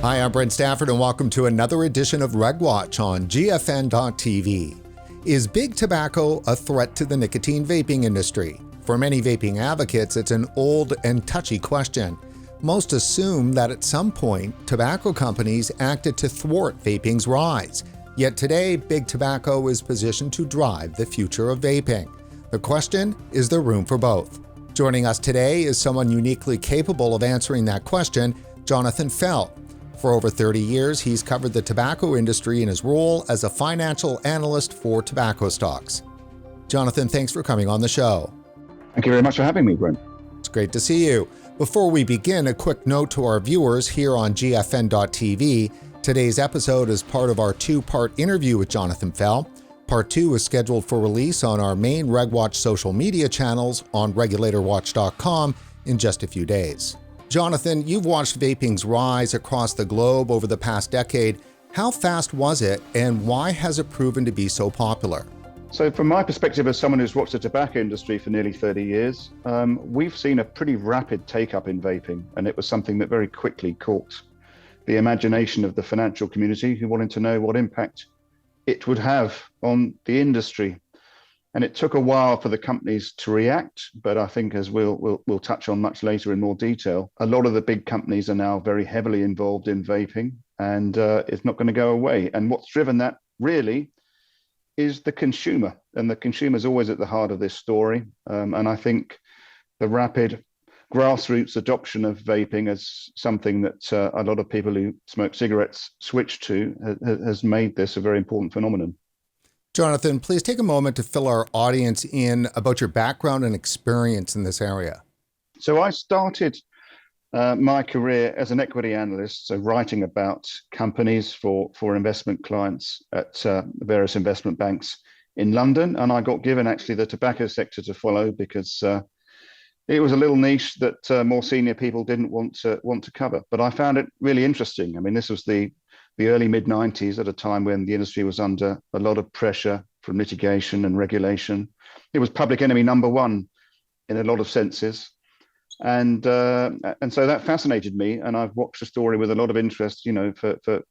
Hi, I'm Brent Stafford, and welcome to another edition of RegWatch on GFN-TV. Is big tobacco a threat to the nicotine vaping industry? For many vaping advocates, it's an old and touchy question. Most assume that at some point, tobacco companies acted to thwart vaping's rise. Yet today, big tobacco is positioned to drive the future of vaping. The question, is there room for both? Joining us today is someone uniquely capable of answering that question, Jonathan Fell. For over 30 years, he's covered the tobacco industry in his role as a financial analyst for tobacco stocks. Jonathan, thanks for coming on the show. Thank you very much for having me, Brent. It's great to see you. Before we begin, a quick note to our viewers here on GFN.TV. Today's episode is part of our two-part interview with Jonathan Fell. Part 2 is scheduled for release on our main RegWatch social media channels on regulatorwatch.com in just a few days. Jonathan, you've watched vaping's rise across the globe over the past decade. How fast was it, and why has it proven to be so popular? So from my perspective as someone who's watched the tobacco industry for nearly 30 years, we've seen a pretty rapid take-up in vaping, and it was something that very quickly caught the imagination of the financial community who wanted to know what impact it would have on the industry. And it took a while for the companies to react, but I think, as we'll touch on much later in more detail, a lot of the big companies are now very heavily involved in vaping, and it's not going to go away. And what's driven that really is the consumer, and the consumer is always at the heart of this story. And I think the rapid grassroots adoption of vaping as something that a lot of people who smoke cigarettes switch to has made this a very important phenomenon. Jonathan, please take a moment to fill our audience in about your background and experience in this area. So I started my career as an equity analyst, so writing about companies for investment clients at various investment banks in London. And I got given actually the tobacco sector to follow because it was a little niche that more senior people didn't want to cover. But I found it really interesting. I mean, this was the early mid-90s, at a time when the industry was under a lot of pressure from litigation and regulation. It was public enemy number one in a lot of senses. And so that fascinated me, and I've watched the story with a lot of interest, for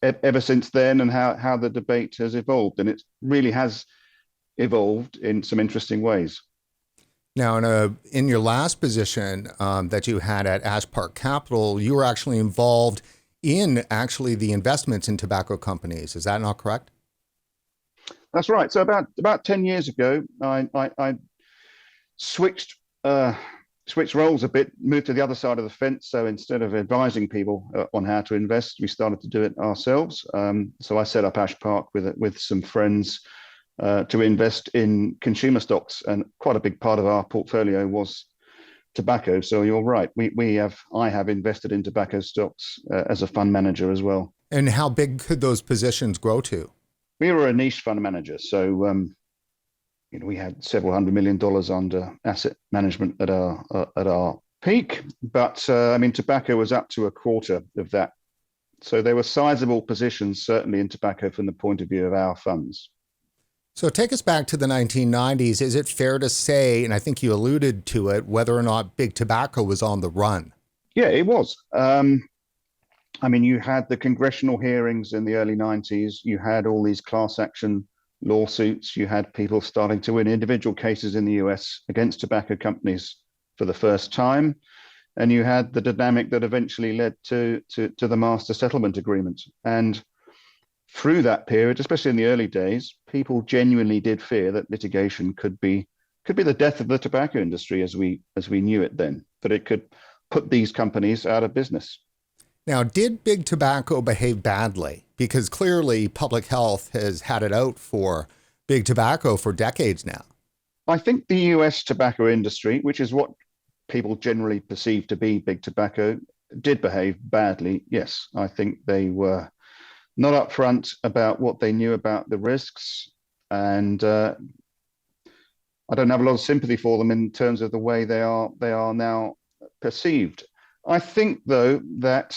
ever since then, and how the debate has evolved. And it really has evolved in some interesting ways. Now, in your last position that you had at Ash Park Capital, you were actually involved in the investments in tobacco companies. Is that not correct? That's right. So about 10 years ago, I switched roles a bit, moved to the other side of the fence. So instead of advising people on how to invest, we started to do it ourselves. So I set up Ash Park with some friends to invest in consumer stocks, and quite a big part of our portfolio was tobacco. So you're right. I have invested in tobacco stocks as a fund manager as well. And how big could those positions grow to? We were a niche fund manager. So, we had several $100 million under asset management at our peak. But tobacco was up to a quarter of that. So there were sizable positions, certainly in tobacco, from the point of view of our funds. So take us back to the 1990s. Is it fair to say, and I think you alluded to it, whether or not big tobacco was on the run? Yeah, it was. You had the congressional hearings in the early 90s. You had all these class action lawsuits. You had people starting to win individual cases in the US against tobacco companies for the first time. And you had the dynamic that eventually led to the master settlement agreement. And through that period, especially in the early days, people genuinely did fear that litigation could be the death of the tobacco industry as we knew it then, that it could put these companies out of business. Now, did big tobacco behave badly? Because clearly public health has had it out for big tobacco for decades now. I think the US tobacco industry, which is what people generally perceive to be big tobacco, did behave badly. Yes, I think they were not upfront about what they knew about the risks, and I don't have a lot of sympathy for them in terms of the way they are now perceived. I think, though, that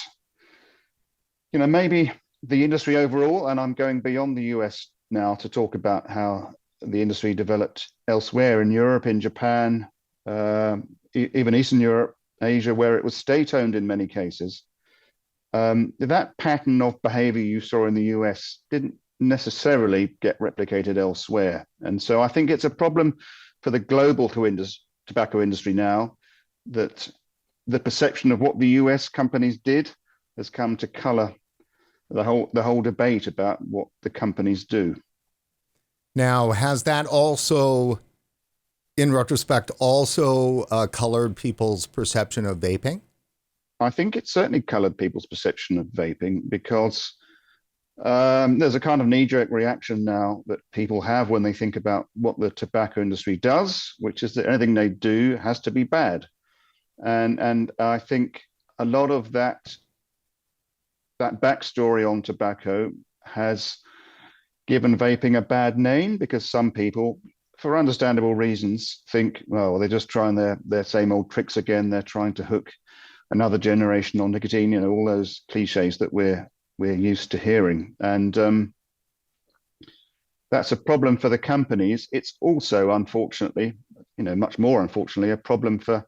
maybe the industry overall, and I'm going beyond the US now to talk about how the industry developed elsewhere in Europe, in Japan, even Eastern Europe, Asia, where it was state-owned in many cases. That pattern of behavior you saw in the US didn't necessarily get replicated elsewhere. And so I think it's a problem for the global tobacco industry now that the perception of what the US companies did has come to color the whole debate about what the companies do. Now, has that also, in retrospect, also colored people's perception of vaping? I think it certainly colored people's perception of vaping because there's a kind of knee-jerk reaction now that people have when they think about what the tobacco industry does, which is that anything they do has to be bad. And I think a lot of that backstory on tobacco has given vaping a bad name because some people, for understandable reasons, think, well, they're just trying their same old tricks again. They're trying to hook another generation on nicotine, all those cliches that we're used to hearing. And that's a problem for the companies. It's also, unfortunately, much more unfortunately, a problem for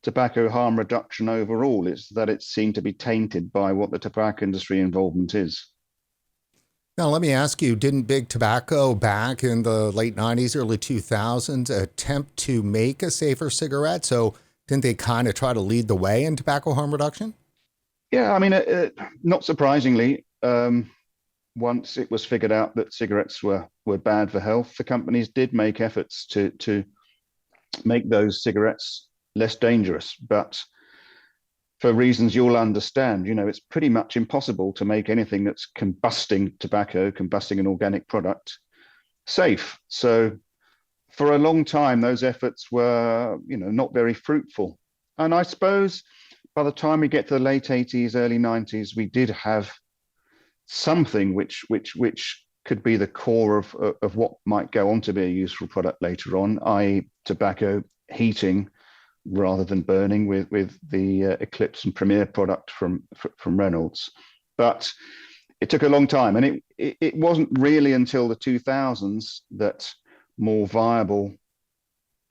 tobacco harm reduction overall. It's that it's seen to be tainted by what the tobacco industry involvement is. Now, let me ask you, didn't Big Tobacco back in the late 90s, early 2000s attempt to make a safer cigarette? So didn't they kind of try to lead the way in tobacco harm reduction? Yeah, I mean, not surprisingly, once it was figured out that cigarettes were bad for health, the companies did make efforts to make those cigarettes less dangerous. But for reasons you'll understand, it's pretty much impossible to make anything that's combusting tobacco, combusting an organic product, safe. So for a long time, those efforts were, not very fruitful. And I suppose by the time we get to the late 80s, early 90s, we did have something which could be the core of what might go on to be a useful product later on, i.e. tobacco heating rather than burning with the Eclipse and Premier product from Reynolds. But it took a long time, and it wasn't really until the 2000s that more viable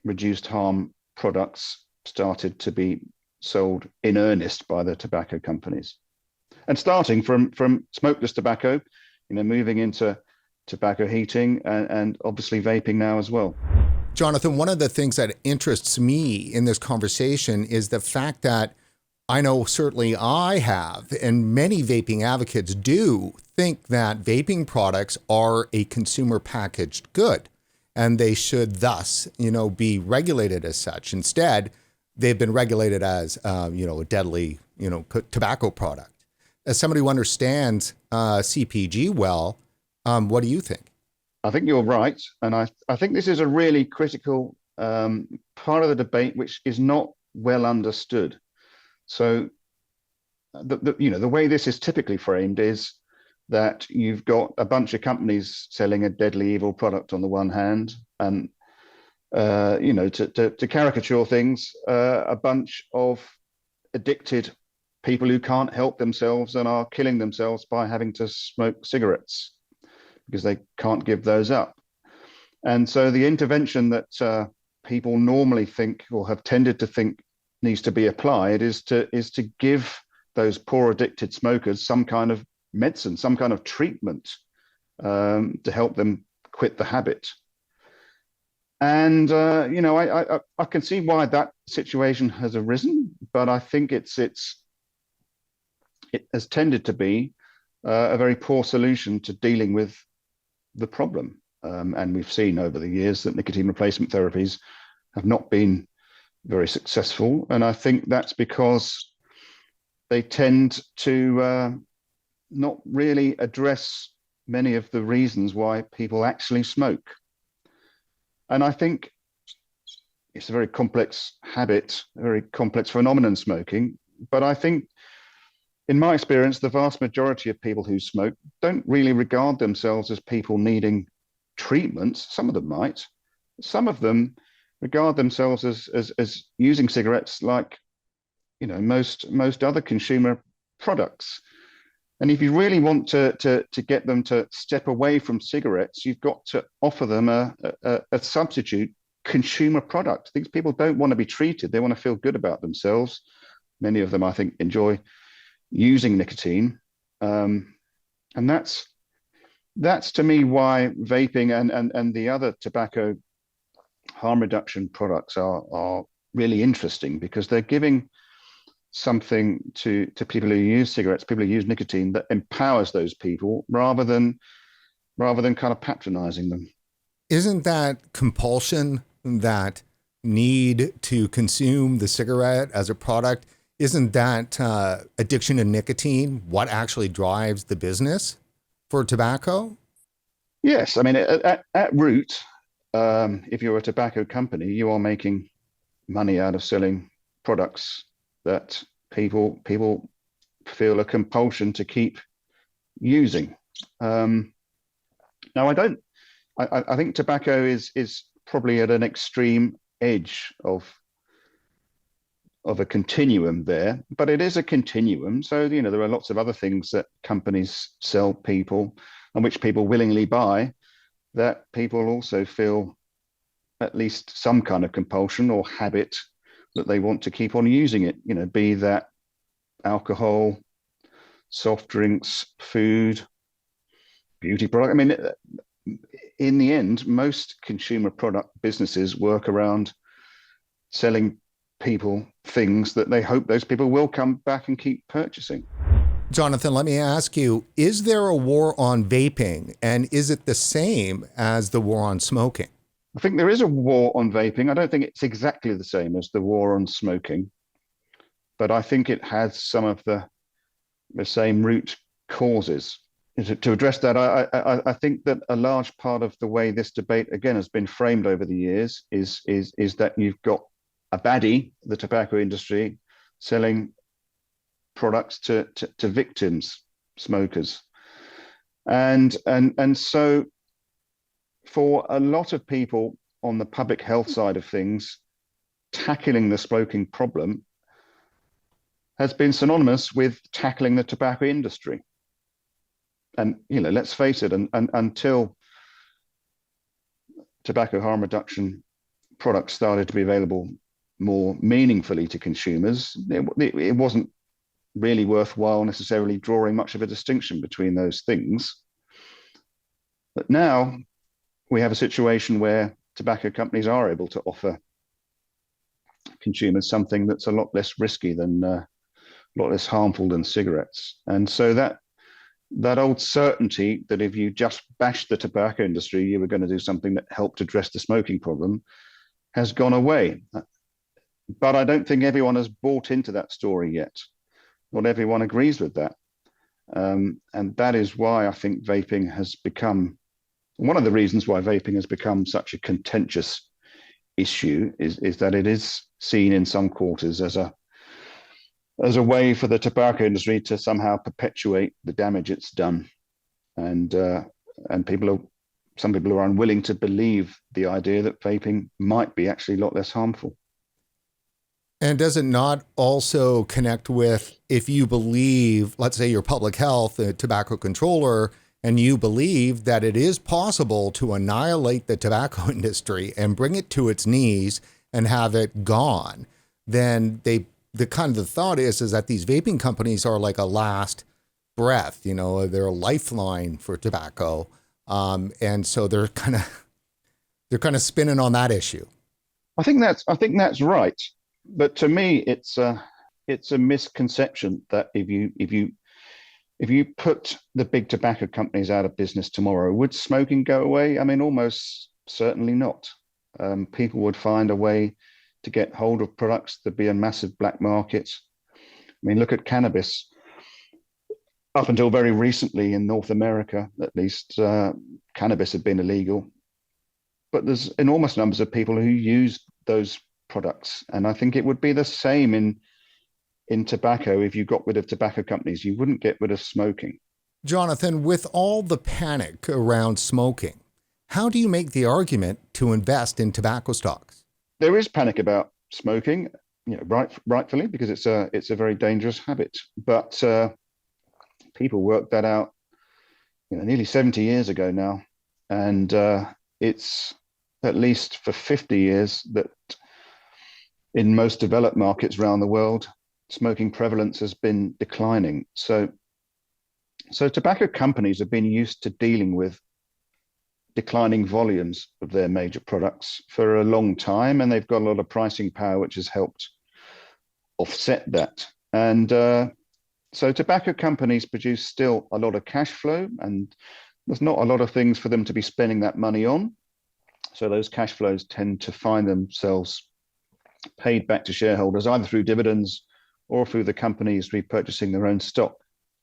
reduced harm products started to be sold in earnest by the tobacco companies. And starting from smokeless tobacco, moving into tobacco heating and obviously vaping now as well. Jonathan, one of the things that interests me in this conversation is the fact that I know certainly I have, and many vaping advocates do, think that vaping products are a consumer packaged good, and they should thus, be regulated as such. Instead, they've been regulated as, a deadly, tobacco product. As somebody who understands CPG well, what do you think? I think you're right. And I think this is a really critical part of the debate, which is not well understood. So, the way this is typically framed is that you've got a bunch of companies selling a deadly evil product on the one hand, and, to caricature things, a bunch of addicted people who can't help themselves and are killing themselves by having to smoke cigarettes because they can't give those up. And so the intervention that people normally think or have tended to think needs to be applied is to give those poor addicted smokers some kind of medicine, some kind of treatment to help them quit the habit. And I can see why that situation has arisen, but I think it has tended to be a very poor solution to dealing with the problem. And we've seen over the years that nicotine replacement therapies have not been very successful. And I think that's because they tend to not really address many of the reasons why people actually smoke. And I think it's a very complex habit, a very complex phenomenon, smoking. But I think, in my experience, the vast majority of people who smoke don't really regard themselves as people needing treatments. Some of them might. Some of them regard themselves as using cigarettes like, most other consumer products. And if you really want to get them to step away from cigarettes, you've got to offer them a substitute consumer product. These people don't want to be treated. They want to feel good about themselves. Many of them, I think, enjoy using nicotine. And that's to me why vaping and the other tobacco harm reduction products are really interesting, because they're giving something to people who use cigarettes, people who use nicotine, that empowers those people rather than kind of patronizing them. Isn't that compulsion, that need to consume the cigarette as a product, isn't that addiction to nicotine what actually drives the business for tobacco? Yes, I mean, at root, if you're a tobacco company, you are making money out of selling products that people feel a compulsion to keep using. Now, I think tobacco is probably at an extreme edge of a continuum there, but it is a continuum. So, there are lots of other things that companies sell people and which people willingly buy, that people also feel at least some kind of compulsion or habit that they want to keep on using it, be that alcohol, soft drinks, food, beauty product. I mean, in the end, most consumer product businesses work around selling people things that they hope those people will come back and keep purchasing. Jonathan, let me ask you, is there a war on vaping, and is it the same as the war on smoking? I think there is a war on vaping. I don't think it's exactly the same as the war on smoking, but I think it has some of the same root causes. To address that, I think that a large part of the way this debate, again, has been framed over the years is that you've got a baddie, the tobacco industry, selling products to victims, smokers. And so for a lot of people on the public health side of things, tackling the smoking problem has been synonymous with tackling the tobacco industry. And, let's face it, and until tobacco harm reduction products started to be available more meaningfully to consumers, it wasn't really worthwhile necessarily drawing much of a distinction between those things. But now we have a situation where tobacco companies are able to offer consumers something that's a lot less risky than, a lot less harmful than cigarettes. And so that old certainty that if you just bashed the tobacco industry, you were going to do something that helped address the smoking problem has gone away. But I don't think everyone has bought into that story yet. Not everyone agrees with that. And that is why I think vaping has become, one of the reasons why vaping has become such a contentious issue is that it is seen in some quarters as a way for the tobacco industry to somehow perpetuate the damage it's done. And some people are unwilling to believe the idea that vaping might be actually a lot less harmful. And does it not also connect with, if you believe, let's say you're public health, a tobacco controller, and you believe that it is possible to annihilate the tobacco industry and bring it to its knees and have it gone, then the thought is that these vaping companies are like a last breath, they're a lifeline for tobacco. And so they're kind of spinning on that issue. I think that's right. But to me, it's a misconception that if you put the big tobacco companies out of business tomorrow, would smoking go away? I mean, almost certainly not. People would find a way to get hold of products. There'd be a massive black market. I mean, look at cannabis. Up until very recently in North America, at least, cannabis had been illegal. But there's enormous numbers of people who use those products. And I think it would be the same in tobacco. If you got rid of tobacco companies, you wouldn't get rid of smoking. Jonathan, with all the panic around smoking, how do you make the argument to invest in tobacco stocks? There is panic about smoking, rightfully, because it's a very dangerous habit. But people worked that out, nearly 70 years ago now, and it's at least for 50 years that in most developed markets around the world, smoking prevalence has been declining. So tobacco companies have been used to dealing with declining volumes of their major products for a long time, and they've got a lot of pricing power, which has helped offset that. And so tobacco companies produce still a lot of cash flow, and there's not a lot of things for them to be spending that money on. So those cash flows tend to find themselves paid back to shareholders, either through dividends or through the companies repurchasing their own stock.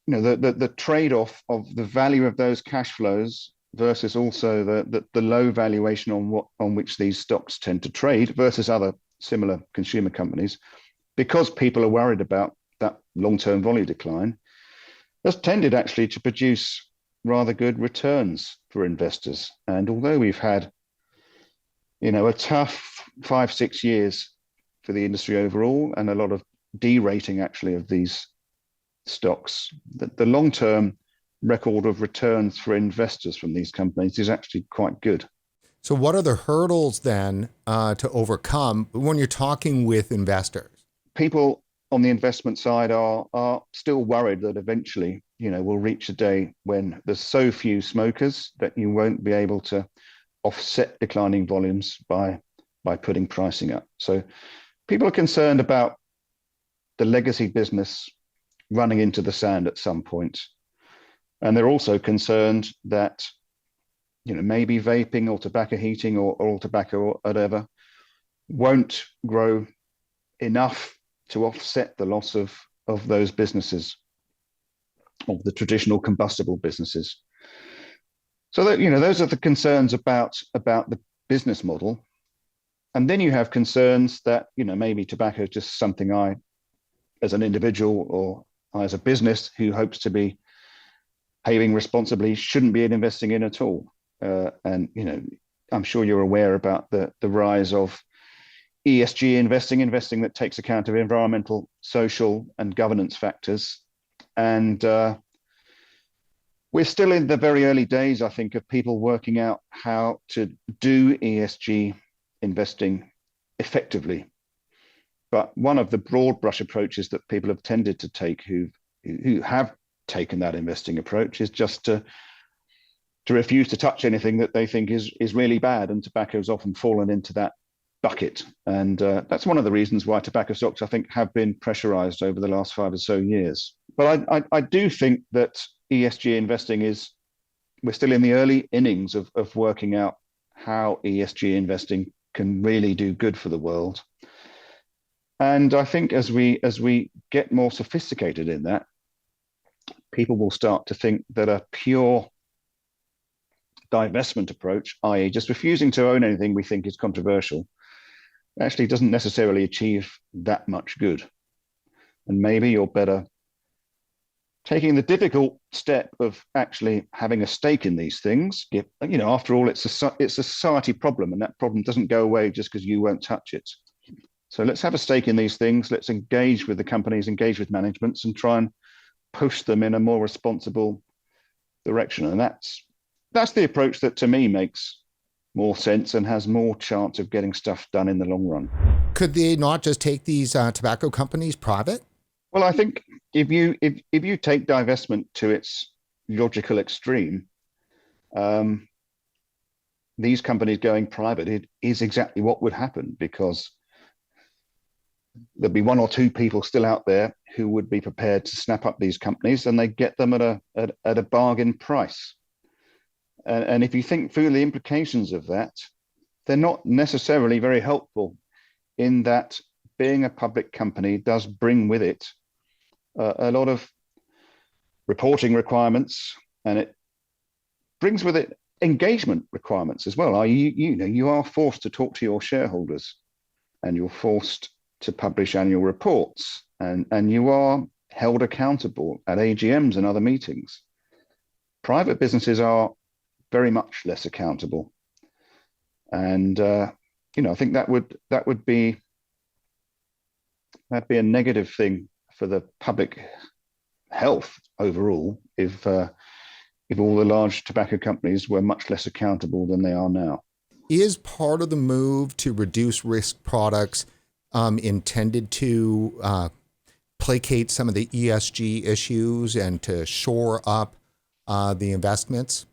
You know, the trade-off of the value of those cash flows versus also the low valuation on which these stocks tend to trade versus other similar consumer companies, because people are worried about that long-term volume decline, has tended actually to produce rather good returns for investors. And although we've had, you know, a tough 5-6 years for the industry overall, and a lot of derating actually of these stocks, the long-term record of returns for investors from these companies is actually quite good. So what are the hurdles then to overcome when you're talking with investors? People on the investment side are still worried that eventually, you know, we'll reach a day when there's so few smokers that you won't be able to offset declining volumes by putting pricing up. So people are concerned about the legacy business running into the sand at some point. And they're also concerned that, you know, maybe vaping or tobacco heating or oral tobacco or whatever won't grow enough to offset the loss of those businesses, of the traditional combustible businesses. So that, you know, those are the concerns about the business model. And then you have concerns that, you know, maybe tobacco is just something I, as an individual or I as a business who hopes to be behaving responsibly, shouldn't be investing in at all. And, you know, I'm sure you're aware about the rise of ESG investing that takes account of environmental, social, and governance factors. And we're still in the very early days, I think, of people working out how to do ESG investing effectively. But one of the broad brush approaches that people have tended to take who have taken that investing approach is just to refuse to touch anything that they think is really bad. And tobacco has often fallen into that bucket. And that's one of the reasons why tobacco stocks, I think, have been pressurized over the last 5 or so years. But I do think that ESG investing we're still in the early innings of working out how ESG investing can really do good for the world. And I think as we get more sophisticated in that, people will start to think that a pure divestment approach, i.e. just refusing to own anything we think is controversial, actually doesn't necessarily achieve that much good. And maybe you're better taking the difficult step of actually having a stake in these things. You know, after all, it's a society problem, and that problem doesn't go away just because you won't touch it. So let's have a stake in these things. Let's engage with the companies, engage with managements, and try and push them in a more responsible direction. And that's the approach that, to me, makes more sense and has more chance of getting stuff done in the long run. Could they not just take these tobacco companies private? Well, I think if you take divestment to its logical extreme, these companies going private, it is exactly what would happen, because there'd be 1 or 2 people still out there who would be prepared to snap up these companies, and they get them at a bargain price. And if you think through the implications of that, they're not necessarily very helpful, in that being a public company does bring with it a lot of reporting requirements, and it brings with it engagement requirements as well. You are forced to talk to your shareholders, and you're forced to publish annual reports, and you are held accountable at AGMs and other meetings. Private businesses are very much less accountable, and I think that'd be a negative thing for the public health overall if all the large tobacco companies were much less accountable than they are now. Is part of the move to reduce risk products intended to placate some of the ESG issues and to shore up the investments?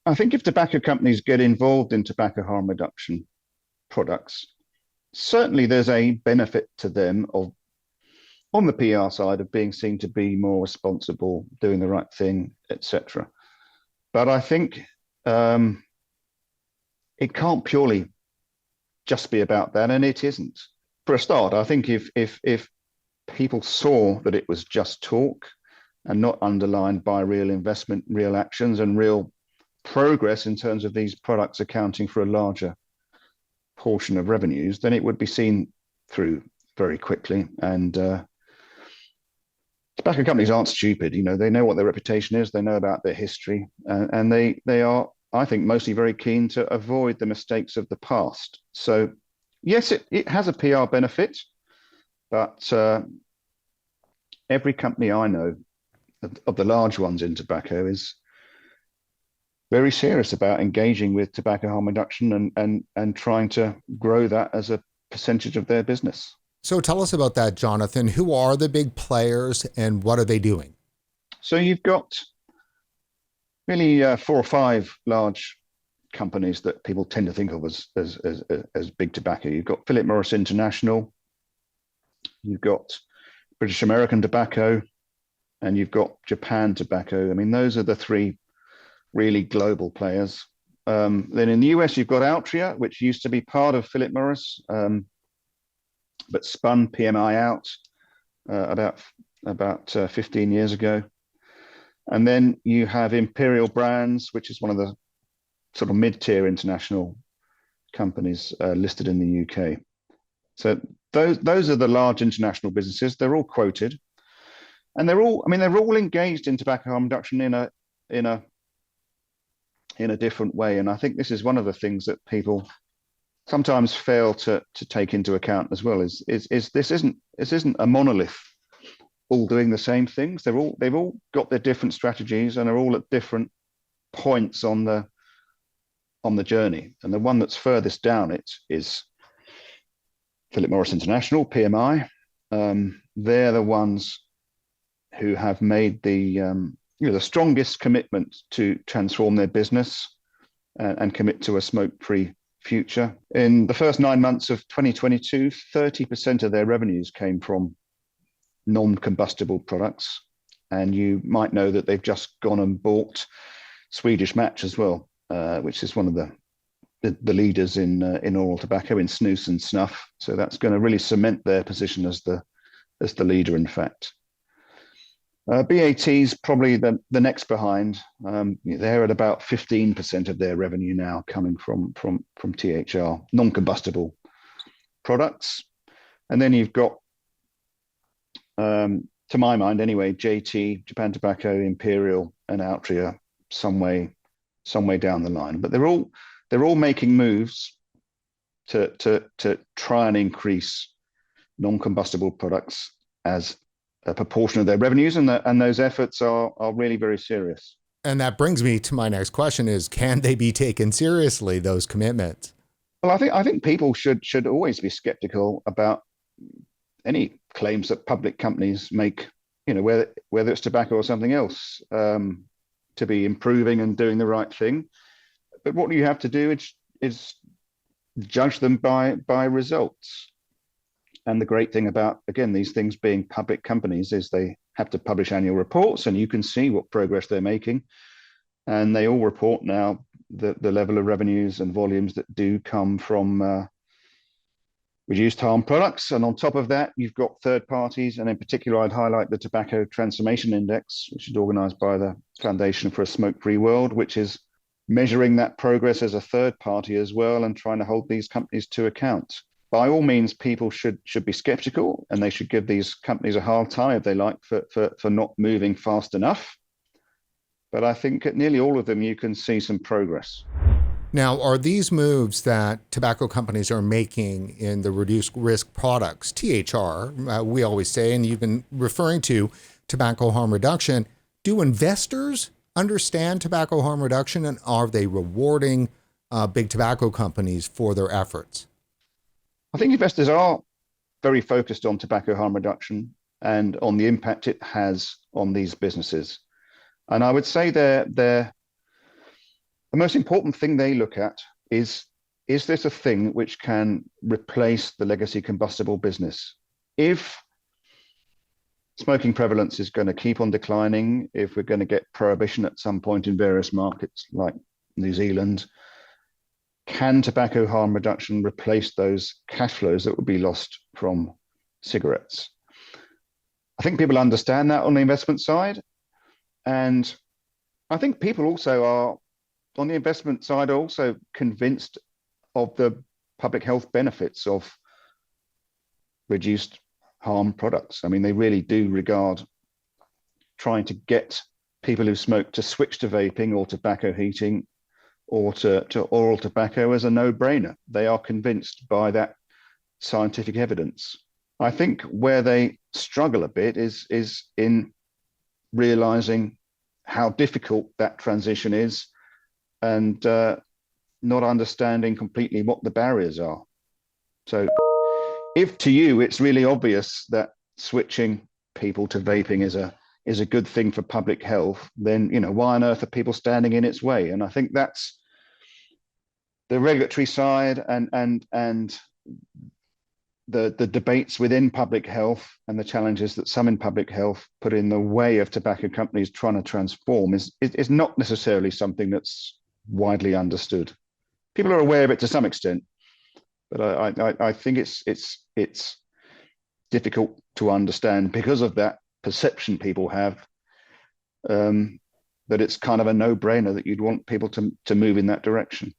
I think if tobacco companies get involved in tobacco harm reduction products, certainly there's a benefit to them of, on the PR side, of being seen to be more responsible, doing the right thing, etc. But I think it can't purely just be about that, and it isn't. For a start, I think if people saw that it was just talk and not underlined by real investment, real actions, and real progress in terms of these products accounting for a larger portion of revenues, then it would be seen through very quickly. And tobacco companies aren't stupid. You know, they know what their reputation is, they know about their history, and they are, I think, mostly very keen to avoid the mistakes of the past. So yes, it has a PR benefit, but every company I know of the large ones in tobacco is very serious about engaging with tobacco harm reduction and trying to grow that as a percentage of their business. So tell us about that, Jonathan. Who are the big players and what are they doing? So you've got really 4 or 5 large companies that people tend to think of as big tobacco. You've got Philip Morris International, you've got British American Tobacco, and you've got Japan Tobacco. I mean, those are the 3 really global players. Then in the US, you've got Altria, which used to be part of Philip Morris, but spun PMI out about 15 years ago. And then you have Imperial Brands, which is one of the sort of mid-tier international companies listed in the UK. So those are the large international businesses. They're all quoted, and they're all engaged in tobacco harm reduction in a different way. And I think this is one of the things that people sometimes fail to take into account as well. Is this isn't a monolith, all doing the same things. They've all got their different strategies and are all at different points on the journey. And the one that's furthest down it is Philip Morris International, PMI. They're the ones who have made the strongest commitment to transform their business and commit to a smoke-free future. In the first 9 months of 2022, 30% of their revenues came from non-combustible products. And you might know that they've just gone and bought Swedish Match as well, which is one of the leaders in oral tobacco, in snus and snuff. So that's going to really cement their position as the leader, in fact. BAT's probably the next behind. They're at about 15% of their revenue now coming from THR, non-combustible products. And then you've got, to my mind anyway, JT, Japan Tobacco, Imperial, and Altria some way down the line. But they're all making moves to try and increase non-combustible products as a proportion of their revenues, and those efforts are really very serious. And that brings me to my next question: is can they be taken seriously, those commitments? Well, I think people should always be skeptical about any claims that public companies make, whether it's tobacco or something else, to be improving and doing the right thing. But what you have to do is judge them by results. And the great thing about, again, these things being public companies is they have to publish annual reports, and you can see what progress they're making. And they all report now the level of revenues and volumes that do come from reduced harm products. And on top of that, you've got third parties. And in particular, I'd highlight the Tobacco Transformation Index, which is organized by the Foundation for a Smoke-Free World, which is measuring that progress as a third party as well and trying to hold these companies to account. By all means, people should be skeptical, and they should give these companies a hard time, if they like, for not moving fast enough. But I think at nearly all of them, you can see some progress. Now, are these moves that tobacco companies are making in the reduced risk products, THR, we always say, and you've been referring to tobacco harm reduction, do investors understand tobacco harm reduction, and are they rewarding big tobacco companies for their efforts? I think investors are very focused on tobacco harm reduction, and on the impact it has on these businesses. And I would say the most important thing they look at is this a thing which can replace the legacy combustible business? If smoking prevalence is going to keep on declining, if we're going to get prohibition at some point in various markets like New Zealand, can tobacco harm reduction replace those cash flows that would be lost from cigarettes? I think people understand that on the investment side. And I think people also are, on the investment side, are also convinced of the public health benefits of reduced harm products. I mean, they really do regard trying to get people who smoke to switch to vaping or tobacco heating or to oral tobacco as a no-brainer. They are convinced by that scientific evidence. I think where they struggle a bit is in realizing how difficult that transition is and not understanding completely what the barriers are. So if to you it's really obvious that switching people to vaping is a good thing for public health, then why on earth are people standing in its way? And I think that's the regulatory side and the debates within public health and the challenges that some in public health put in the way of tobacco companies trying to transform is not necessarily something that's widely understood. People are aware of it to some extent, but I think it's difficult to understand because of that perception people have that it's kind of a no-brainer that you'd want people to move in that direction.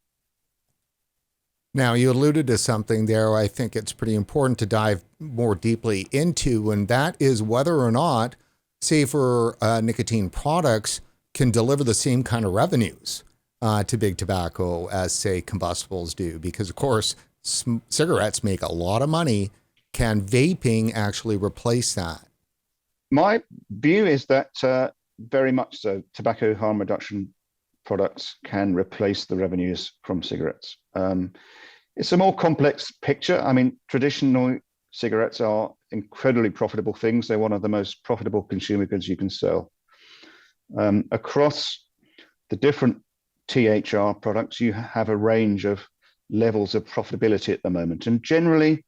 Now, you alluded to something there I think it's pretty important to dive more deeply into, and that is whether or not safer nicotine products can deliver the same kind of revenues to big tobacco as, say, combustibles do. Because, of course, cigarettes make a lot of money. Can vaping actually replace that? My view is that very much so. Tobacco harm reduction products can replace the revenues from cigarettes. It's a more complex picture. I mean, traditional cigarettes are incredibly profitable things. They're one of the most profitable consumer goods you can sell. Across the different THR products, you have a range of levels of profitability at the moment. And generally,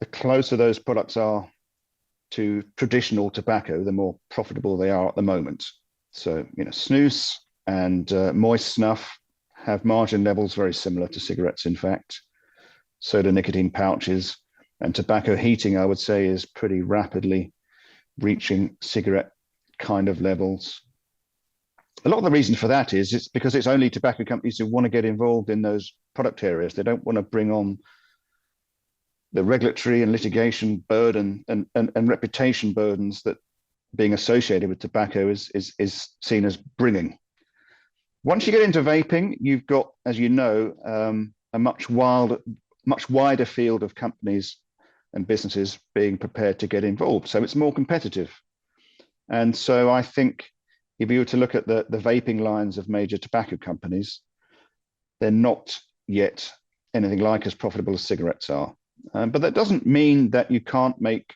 the closer those products are to traditional tobacco, the more profitable they are at the moment. So, snus and moist snuff have margin levels very similar to cigarettes, in fact. So do nicotine pouches, and tobacco heating, I would say, is pretty rapidly reaching cigarette kind of levels. A lot of the reason for that is it's because it's only tobacco companies who want to get involved in those product areas. They don't want to bring on the regulatory and litigation burden and reputation burdens that being associated with tobacco is seen as bringing. Once you get into vaping, you've got, as you know, a much wider field of companies and businesses being prepared to get involved. So it's more competitive. And so I think if you were to look at the vaping lines of major tobacco companies, they're not yet anything like as profitable as cigarettes are. But that doesn't mean that you can't make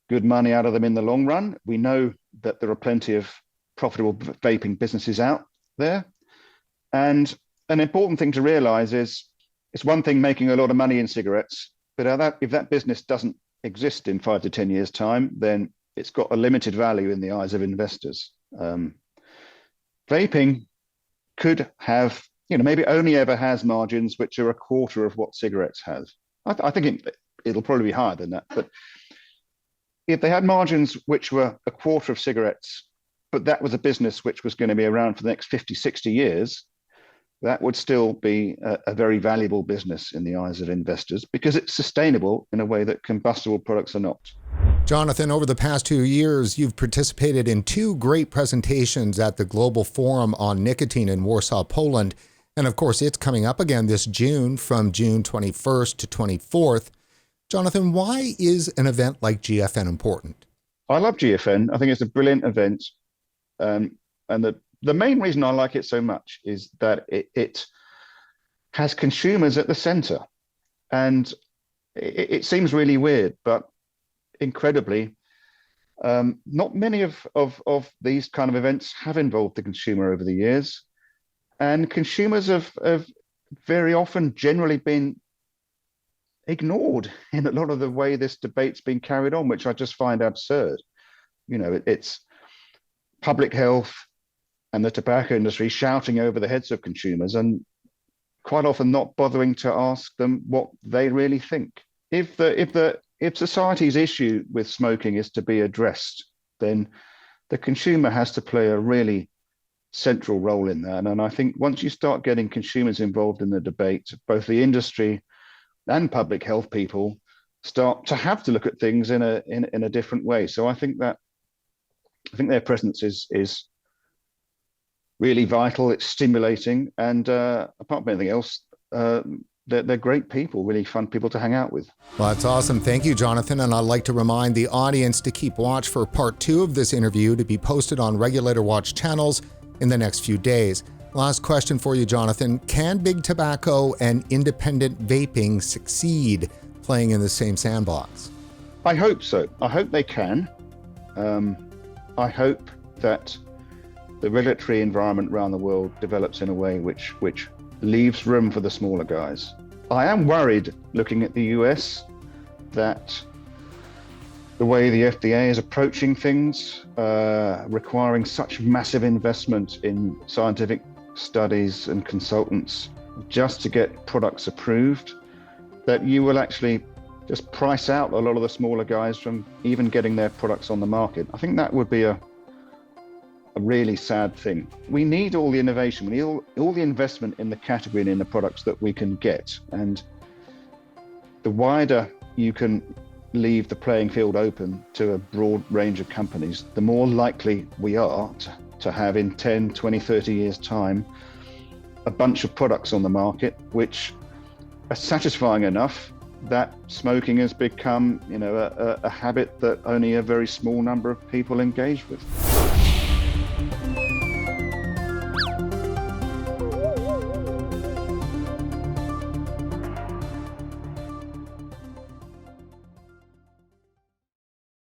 good money out of them in the long run. We know that there are plenty of profitable vaping businesses out there. And an important thing to realize is it's one thing making a lot of money in cigarettes, but if that business doesn't exist in 5 to 10 years' time, then it's got a limited value in the eyes of investors. Vaping could have, maybe only ever has margins which are a quarter of what cigarettes have. I think it'll probably be higher than that. But if they had margins which were a quarter of cigarettes, but that was a business which was going to be around for the next 50, 60 years, that would still be a very valuable business in the eyes of investors because it's sustainable in a way that combustible products are not. Jonathan, over the past 2 years, you've participated in 2 great presentations at the Global Forum on Nicotine in Warsaw, Poland. And of course, it's coming up again this June from June 21st to 24th. Jonathan, why is an event like GFN important? I love GFN. I think it's a brilliant event. And the main reason I like it so much is that it has consumers at the center. And it seems really weird, but incredibly, not many of these kind of events have involved the consumer over the years. And consumers have very often generally been ignored in a lot of the way this debate's been carried on, which I just find absurd. You know, it's public health and the tobacco industry shouting over the heads of consumers and quite often not bothering to ask them what they really think. If society's issue with smoking is to be addressed, then the consumer has to play a really central role in that. And I think once you start getting consumers involved in the debate, both the industry and public health people start to have to look at things in a different way. So I think their presence is really vital. It's stimulating, and apart from anything else, they're great people, really fun people to hang out with. Well, that's awesome. Thank you, Jonathan. And I'd like to remind the audience to keep watch for part 2 of this interview to be posted on Regulator Watch channels in the next few days. Last question for you, Jonathan. Can big tobacco and independent vaping succeed playing in the same sandbox? I hope so. I hope they can. I hope that the regulatory environment around the world develops in a way which leaves room for the smaller guys. I am worried, looking at the US, that the way the FDA is approaching things, requiring such massive investment in scientific studies and consultants just to get products approved, that you will actually just price out a lot of the smaller guys from even getting their products on the market. I think that would be a really sad thing. We need all the innovation, we need all the investment in the category and in the products that we can get. And the wider you can leave the playing field open to a broad range of companies, the more likely we are to have in 10, 20, 30 years' time, a bunch of products on the market which are satisfying enough that smoking has become, a habit that only a very small number of people engage with.